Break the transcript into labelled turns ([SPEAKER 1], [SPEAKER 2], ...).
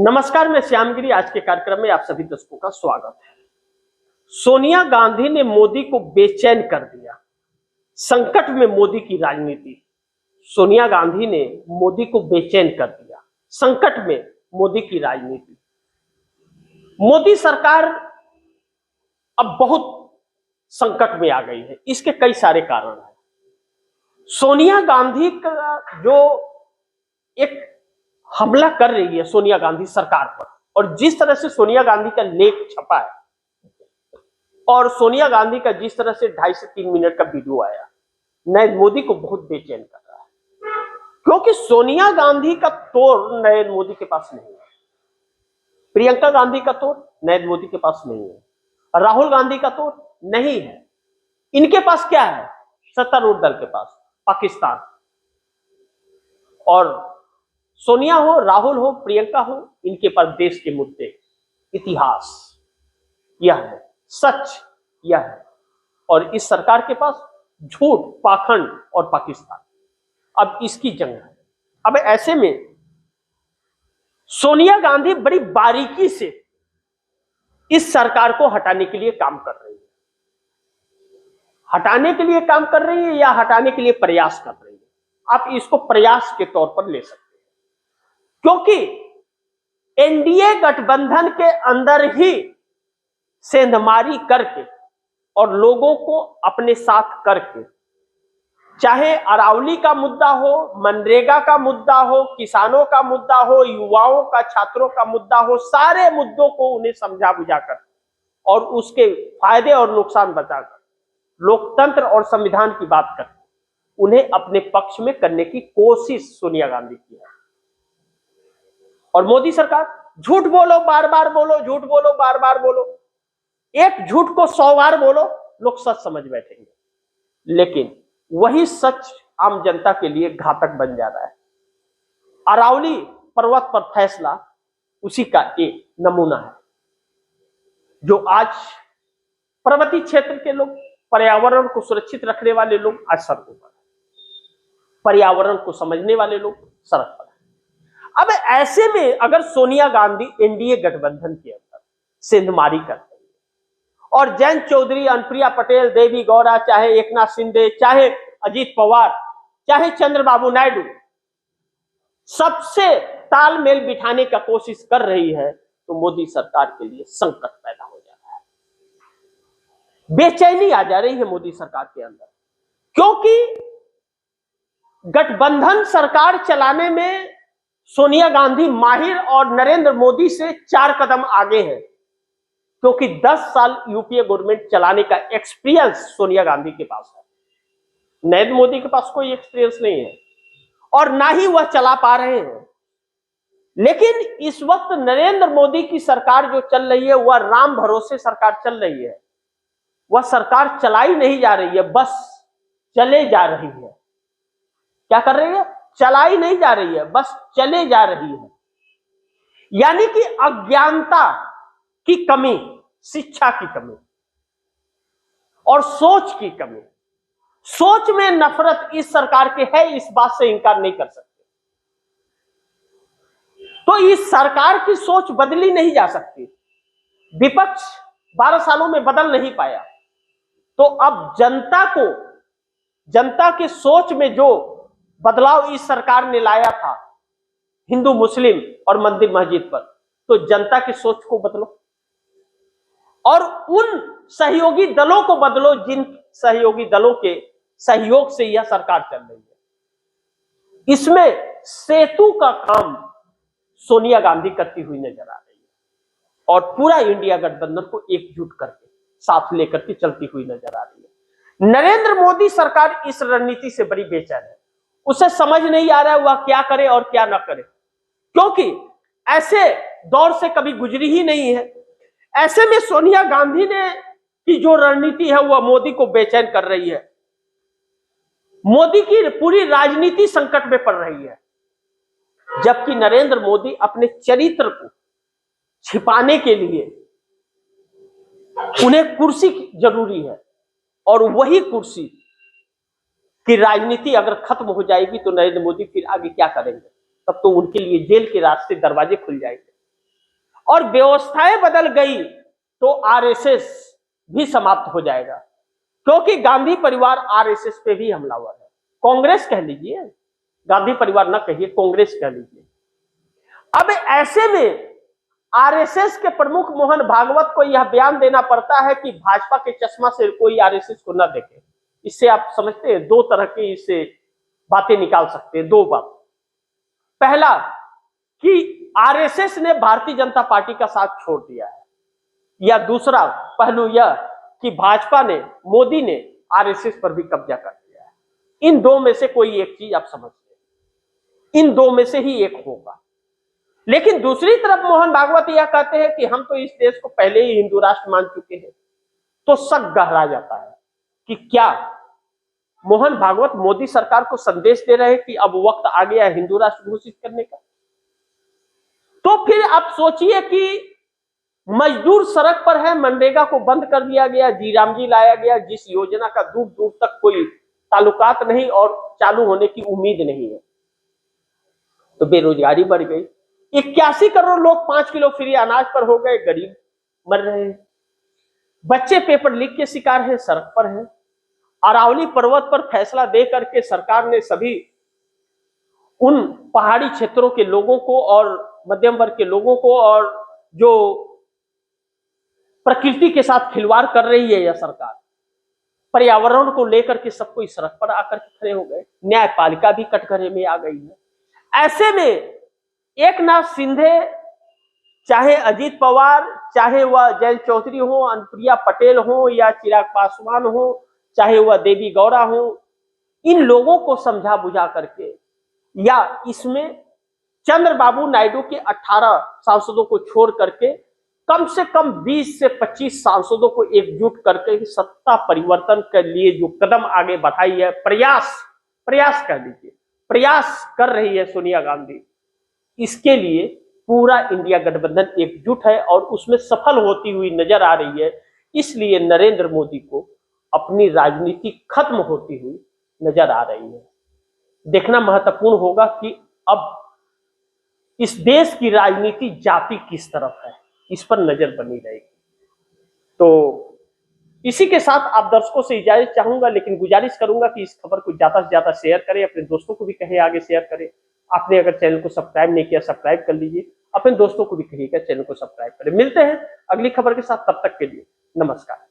[SPEAKER 1] नमस्कार, मैं श्यामगिरी। आज के कार्यक्रम में आप सभी दर्शकों का स्वागत है। सोनिया गांधी ने मोदी को बेचैन कर दिया। संकट में मोदी की राजनीति। सोनिया गांधी ने मोदी को बेचैन कर दिया। संकट में मोदी की राजनीति। मोदी सरकार अब बहुत संकट में आ गई है। इसके कई सारे कारण हैं। सोनिया गांधी का जो एक हमला कर रही है सोनिया गांधी सरकार पर, और जिस तरह से सोनिया गांधी का लेख छपा है और सोनिया गांधी का जिस तरह से 2.5 से 3 मिनट का वीडियो आया, नरेंद्र मोदी को बहुत बेचैन कर रहा है। क्योंकि सोनिया गांधी का तोड़ नरेंद्र मोदी के पास नहीं है, प्रियंका गांधी का तोड़ नरेंद्र मोदी के पास नहीं है, राहुल गांधी का तोड़ नहीं है। इनके पास क्या है? सत्तारूढ़ दल के पास पाकिस्तान। और सोनिया हो, राहुल हो, प्रियंका हो, इनके पास देश के मुद्दे, इतिहास यह है, सच यह है। और इस सरकार के पास झूठ, पाखंड और पाकिस्तान। अब इसकी जंग है। अब ऐसे में सोनिया गांधी बड़ी बारीकी से इस सरकार को हटाने के लिए काम कर रही है। हटाने के लिए काम कर रही है या हटाने के लिए प्रयास कर रही है, आप इसको प्रयास के तौर पर ले सकते हैं। क्योंकि एनडीए गठबंधन के अंदर ही सेंधमारी करके और लोगों को अपने साथ करके, चाहे अरावली का मुद्दा हो, मनरेगा का मुद्दा हो, किसानों का मुद्दा हो, युवाओं का, छात्रों का मुद्दा हो, सारे मुद्दों को उन्हें समझा बुझाकर और उसके फायदे और नुकसान बताकर, लोकतंत्र और संविधान की बात करके उन्हें अपने पक्ष में करने की कोशिश सोनिया गांधी की है। और मोदी सरकार झूठ बोलो, बार बार बोलो, झूठ बोलो, बार बार बोलो। एक झूठ को 100 बार बोलो, लोग सच समझ बैठेंगे। लेकिन वही सच आम जनता के लिए घातक बन जा रहा है। अरावली पर्वत पर फैसला उसी का एक नमूना है, जो आज पर्वतीय क्षेत्र के लोग, पर्यावरण को सुरक्षित रखने वाले लोग आज सड़कों पर, पर्यावरण को समझने वाले लोग सड़क पर। अब ऐसे में अगर सोनिया गांधी एनडीए गठबंधन के अंदर सेंधमारी कर रही है और जयंत चौधरी, अनुप्रिया पटेल, देवी गौड़ा, चाहे एकनाथ शिंदे, चाहे अजीत पवार, चाहे चंद्रबाबू नायडू, सबसे तालमेल बिठाने का कोशिश कर रही है, तो मोदी सरकार के लिए संकट पैदा हो जा रहा है। बेचैनी आ जा रही है मोदी सरकार के अंदर। क्योंकि गठबंधन सरकार चलाने में सोनिया गांधी माहिर और नरेंद्र मोदी से 4 कदम आगे है। क्योंकि 10 साल यूपीए गवर्नमेंट चलाने का एक्सपीरियंस सोनिया गांधी के पास है। नरेंद्र मोदी के पास कोई एक्सपीरियंस नहीं है और ना ही वह चला पा रहे हैं। लेकिन इस वक्त नरेंद्र मोदी की सरकार जो चल रही है, वह राम भरोसे सरकार चल रही है। वह सरकार चलाई नहीं जा रही है, बस चले जा रही है। क्या कर रही है? चलाई नहीं जा रही है, बस चले जा रही है। यानी कि अज्ञानता की कमी, शिक्षा की कमी और सोच की कमी। सोच में नफरत इस सरकार के है, इस बात से इनकार नहीं कर सकते। तो इस सरकार की सोच बदली नहीं जा सकती। विपक्ष 12 सालों में बदल नहीं पाया, तो अब जनता के सोच में जो बदलाव इस सरकार ने लाया था, हिंदू मुस्लिम और मंदिर मस्जिद पर, तो जनता की सोच को बदलो और उन सहयोगी दलों को बदलो जिन सहयोगी दलों के सहयोग से यह सरकार चल रही है। इसमें सेतु का काम सोनिया गांधी करती हुई नजर आ रही है और पूरा इंडिया गठबंधन को एकजुट करके साथ लेकर के चलती हुई नजर आ रही है। नरेंद्र मोदी सरकार इस रणनीति से बड़ी बेचैन है। उसे समझ नहीं आ रहा है वह क्या करे और क्या ना करे, क्योंकि ऐसे दौर से कभी गुजरी ही नहीं है। ऐसे में सोनिया गांधी ने की जो रणनीति है वह मोदी को बेचैन कर रही है। मोदी की पूरी राजनीति संकट में पड़ रही है, जबकि नरेंद्र मोदी अपने चरित्र को छिपाने के लिए उन्हें कुर्सी जरूरी है, और वही कुर्सी की राजनीति अगर खत्म हो जाएगी तो नरेंद्र मोदी फिर आगे क्या करेंगे? तब तो उनके लिए जेल के रास्ते, दरवाजे खुल जाएंगे। और व्यवस्थाएं बदल गई तो आरएसएस भी समाप्त हो जाएगा, क्योंकि गांधी परिवार आरएसएस पे भी हमलावर है। कांग्रेस कह लीजिए, गांधी परिवार ना कहिए, कांग्रेस कह लीजिए। अब ऐसे में आरएसएस के प्रमुख मोहन भागवत को यह बयान देना पड़ता है कि भाजपा के चश्मा से कोई आरएसएस को न देखे। इससे आप समझते हैं दो तरह की इससे बातें निकाल सकते हैं, दो बात। पहला कि आरएसएस ने भारतीय जनता पार्टी का साथ छोड़ दिया है, या दूसरा पहलू यह कि भाजपा ने, मोदी ने आरएसएस पर भी कब्जा कर दिया है। इन दो में से कोई एक चीज आप समझते हैं, इन दो में से ही एक होगा। लेकिन दूसरी तरफ मोहन भागवत यह कहते हैं कि हम तो इस देश को पहले ही हिंदू राष्ट्र मान चुके हैं। तो शक गहरा जाता है कि क्या मोहन भागवत मोदी सरकार को संदेश दे रहे हैं कि अब वक्त आ गया है हिंदू राष्ट्र घोषित करने का। तो फिर आप सोचिए कि मजदूर सड़क पर है, मनरेगा को बंद कर दिया गया, जी राम जी लाया गया, जिस योजना का दूर दूर तक कोई ताल्लुकात नहीं और चालू होने की उम्मीद नहीं है। तो बेरोजगारी बढ़ गई, 81 करोड़ लोग 5 किलो फ्री अनाज पर हो गए, गरीब मर रहे हैं, बच्चे पेपर लीक के शिकार हैं, सड़क पर हैं। अरावली पर्वत पर फैसला दे करके सरकार ने सभी उन पहाड़ी क्षेत्रों के लोगों को और मध्यम वर्ग के लोगों को और जो प्रकृति के साथ खिलवाड़ कर रही है यह सरकार, पर्यावरण को लेकर के सबको इस सड़क पर आकर के खड़े हो गए। न्यायपालिका भी कटघरे में आ गई है। ऐसे में एकनाथ शिंदे, चाहे अजीत पवार, चाहे वह जयंत चौधरी हो, अनुप्रिया पटेल हो या चिराग पासवान हो, चाहे वह देवी गौड़ा हो, इन लोगों को समझा बुझा करके या इसमें चंद्रबाबू नायडू के 18 सांसदों को छोड़ करके कम से कम 20 से 25 सांसदों को एकजुट करके सत्ता परिवर्तन के लिए जो कदम आगे बढ़ाई है, प्रयास कह लीजिए, प्रयास कर रही है सोनिया गांधी, इसके लिए पूरा इंडिया गठबंधन एकजुट है और उसमें सफल होती हुई नजर आ रही है। इसलिए नरेंद्र मोदी को अपनी राजनीति खत्म होती हुई नजर आ रही है। देखना महत्वपूर्ण होगा कि अब इस देश की राजनीति जाति किस तरफ है, इस पर नजर बनी रहेगी। तो इसी के साथ आप दर्शकों से इजाजत चाहूंगा, लेकिन गुजारिश करूंगा कि इस खबर को ज्यादा से ज्यादा शेयर करें, अपने दोस्तों को भी कहें आगे शेयर करें। आपने अगर चैनल को सब्सक्राइब नहीं किया, सब्सक्राइब कर लीजिए, अपने दोस्तों को भी कहिएगा चैनल को सब्सक्राइब करें। मिलते हैं अगली खबर के साथ, तब तक के लिए नमस्कार।